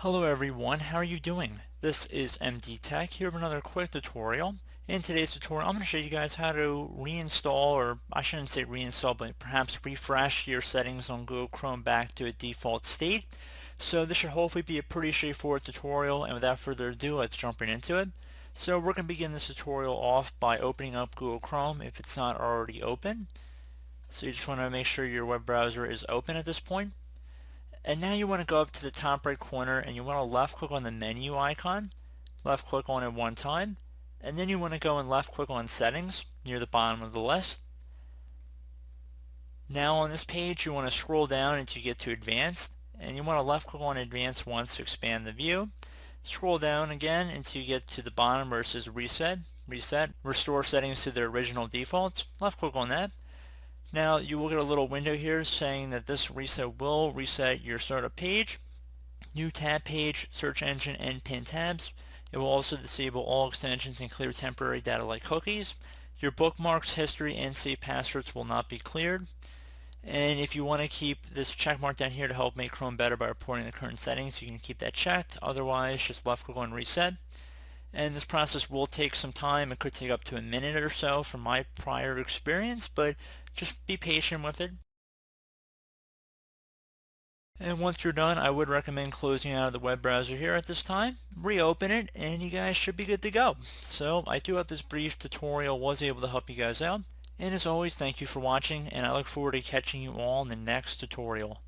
Hello everyone, how are you doing? This is MD Tech here with another quick tutorial. In today's tutorial, I'm going to show you guys how to reinstall, or I shouldn't say reinstall, but perhaps refresh your settings on Google Chrome back to a default state. So this should hopefully be a pretty straightforward tutorial, and without further ado, let's jump right into it. So we're going to begin this tutorial off by opening up Google Chrome if it's not already open. So you just want to make sure your web browser is open at this point. And now you want to go up to the top right corner and you want to left click on the menu icon, left click on it one time, and then you want to go and left click on settings near the bottom of the list. Now on this page you want to scroll down until you get to advanced, and you want to left click on advanced once to expand the view. Scroll down again until you get to the bottom where it says reset, restore settings to their original defaults. Left click on that. Now you will get a little window here saying that this reset will reset your startup page, new tab page, search engine, and pin tabs. It will also disable all extensions and clear temporary data like cookies. Your bookmarks, history, and saved passwords will not be cleared. And if you want to keep this check mark down here to help make Chrome better by reporting the current settings, you can keep that checked. Otherwise, just left click on reset. And this process will take some time. It could take up to a minute or so from my prior experience, but just be patient with it. And once you're done, I would recommend closing out of the web browser here at this time, reopen it, and you guys should be good to go. So I do hope this brief tutorial was able to help you guys out. And as always, thank you for watching, and I look forward to catching you all in the next tutorial.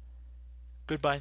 Goodbye.